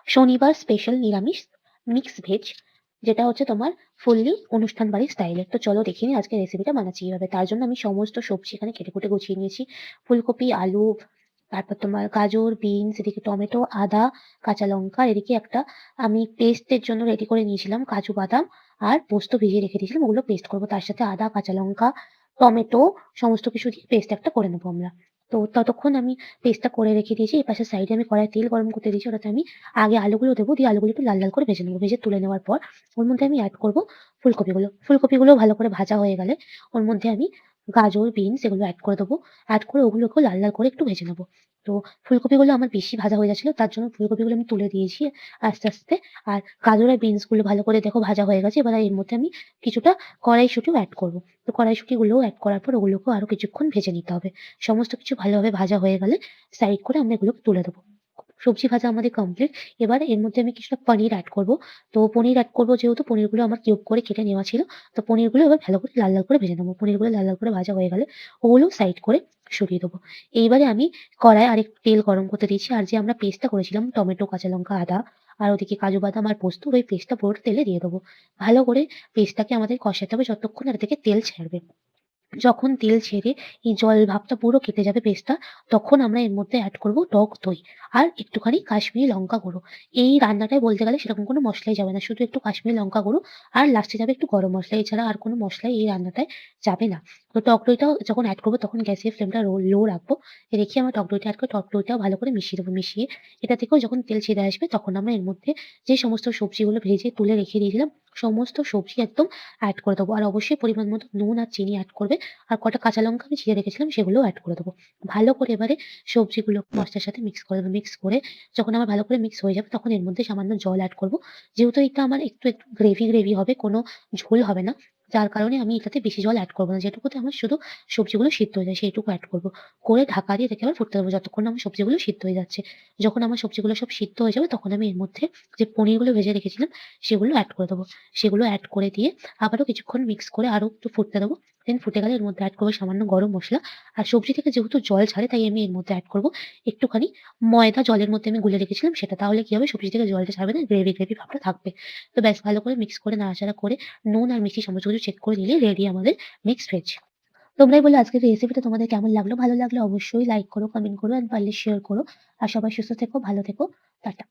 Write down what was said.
শনিবার স্পেশাল নিরামিষ mix veg, যেটা হচ্ছে তোমার ফুললি অনুষ্ঠান বাড়ির স্টাইলের। তো চলো দেখে নিই আজকে রেসিপিটা বানাচ্ছি কিভাবে। তার জন্য আমি সমস্ত সবজি এখানে কেটে-কুটে গুছিয়ে নিয়েছি। ফুলকপি, আলু, তারপর তোমার গাজর, বিনস, এদিকে টমেটো, আদা, কাঁচা লঙ্কা, আর এদিকে একটা আমি পেস্টের জন্য রেডি করে নিয়েছিলাম কাজু বাদাম আর পোস্ত ভিজিয়ে রেখে দিয়েছিলাম, ওগুলো পেস্ট করব। তার সাথে আদা, কাঁচা লঙ্কা, টমেটো সমস্ত কিছু দিয়ে পেস্ট একটা করে নেবো আমরা। তো ততক্ষণ আমি পেস্টটা করে রেখে দিয়েছি। এপাশের সাইডে আমি কড়াইয়ে তেল গরম করতে দিয়েছি। ওটাতে আমি আগে আলুগুলো দেবো, দিয়ে আলুগুলো একটু লাল, লাল করে ভেজে নেবো। ভেজে তুলে নেওয়ার পর ওর মধ্যে আমি এড করব ফুলকপিগুলো। ফুলকপিগুলো ভালো করে ভাজা হয়ে গেলে ওর মধ্যে আমি গাজর, বিনস এগুলো এড করে দেবো। এড করে ওগুলোকেও লাল, লাল করে একটু ভেজে নেবো। তো ফুলকপিগুলো আমার বেশি ভাজা হয়ে যাচ্ছিল, তার জন্য ফুলকপিগুলো আমি তুলে দিয়েছি আস্তে, আস্তে। আর গাজর আর বিনস গুলো ভালো করে দেখো ভাজা হয়ে গেছে। এবার এর মধ্যে আমি কিছুটা কড়াইশুঁটিও এড করব। তো কড়াইশুঁটিগুলোও এড করার পর ওগুলোকেও আরো কিছুক্ষণ ভেজে নিতে হবে। সমস্ত কিছু ভালোভাবে ভাজা হয়ে গেলে সাইড করে আমরা এগুলোকে তুলে দেবো। সবজি ভাজা আমাদের কমপ্লিট। এবার এর মধ্যে আমি কিছুটা পনির এড করব। তো পনির এড করব যেহেতু পনিরগুলো আমার কিউব করে কেটে নেওয়া ছিল। তো পনিরগুলো এবার ভালো করে লাল, লাল করে ভেজে নেবো। পনিরগুলো লাল, লাল করে ভাজা হয়ে গেলে ওগুলো সাইড করে সরিয়ে দেবো। এইবারে আমি কড়াইয়ে আরেকটু তেল গরম করতে দিয়েছি। আর যে আমরা পেস্টটা করেছিলাম টমেটো, কাঁচা লঙ্কা, আদা আর ওদিকে কাজু বাদাম আর পোস্ত, ওই পেস্টটা পুরোটা তেলে দিয়ে দেবো। ভালো করে পেস্টটাকে আমাদের কষাতে হবে যতক্ষণ না এর থেকে তেল ছাড়বে। যখন তেল ছেড়ে এই জল ভাবটা পুরো কেটে যাবে পেস্টটা, তখন আমরা এর মধ্যে এড করব টক দই আর একটুখানি কাশ্মীরি লঙ্কা গুঁড়ো। এই রান্নাটায় বলতে গেলে সেরকম কোনো মসলাই যাবে না। শুধু একটু কাশ্মীরি লঙ্কা গুঁড়ো আর লাস্টে যাবে একটু গরম মসলা। এছাড়া আর কোনো মসলাই এই রান্নাটায় যাবে না। তো টক দইটাও যখন এড করব তখন গ্যাসের ফ্লেমটা লো রাখবো। রেখে আমরা টক দইটা এড করে টক দইটাও ভালো করে মিশিয়ে দেবো। মিশিয়ে এটা থেকেও যখন তেল ছেড়ে আসবে তখন আমরা এর মধ্যে যে সমস্ত সবজিগুলো ভেজে তুলে রেখে দিয়েছিলাম, সমস্ত সবজি একদম এড করে দেবো। আর অবশ্যই পরিমাণ মতো নুন আর চিনি এড করবে। আর কটা কাঁচা লঙ্কা আমি ছিঁড়ে রেখেছিলাম সেগুলোও এড করে দেবো। ভালো করে এবারে সবজিগুলো মসলার সাথে মিক্স করে দেবো। মিক্স করে যখন আমার ভালো করে মিক্স হয়ে যাবে তখন এর মধ্যে সামান্য জল এড করব। যেহেতু এটা আমার একটু, একটু গ্রেভি, গ্রেভি হবে, কোনো ঝোল হবে না। যার কারণে আমি এটাতে বেশি জল এড করব না। যেটুকুতে আমার শুধু সবজিগুলো সিদ্ধ হয়ে যায় সেইটুকু এড করব। করে ঢাকা দিয়ে এটাকে আবার ফুটতে দেবো যতক্ষণ না আমার সবজিগুলো সিদ্ধ হয়ে যাচ্ছে। যখন আমার সবজিগুলো সব সিদ্ধ হয়ে যাবে তখন আমি এর মধ্যে যে পনিরগুলো ভেজে রেখেছিলাম সেগুলো এড করে দেবো। সেগুলো এড করে দিয়ে আবারও কিছুক্ষণ মিক্স করে আরো একটু ফুটতে দেবো। দেন ফুটে গেলে এর মধ্যে এড করব সামান্য গরম মসলা। আর সবজি থেকে যেহেতু জল ছাড়ে তাই আমি এর মধ্যে এড করব একটুখানি ময়দা, জলের মধ্যে আমি গুলে রেখেছিলাম সেটা। তাহলে কি হবে সবজি থেকে জলটা ছাড়বে না, গ্রেভি, গ্রেভি ভাবটা থাকবে। তো ব্যাস ভালো করে মিক্স করে নাড়াচাড়া করে নুন আর মিষ্টি সমস্ত কিছু চেক করে নিলে রেডি আমাদের মিক্সড ভেজ। তোমরাই বলো আজকের রেসিপিটা তোমাদের কেমন লাগলো? ভালো লাগলে অবশ্যই লাইক করো, কমেন্ট করো, এন্ড পারলে শেয়ার করো। আর সবাই সুস্থ থেকো, ভালো থেকো। টাটা।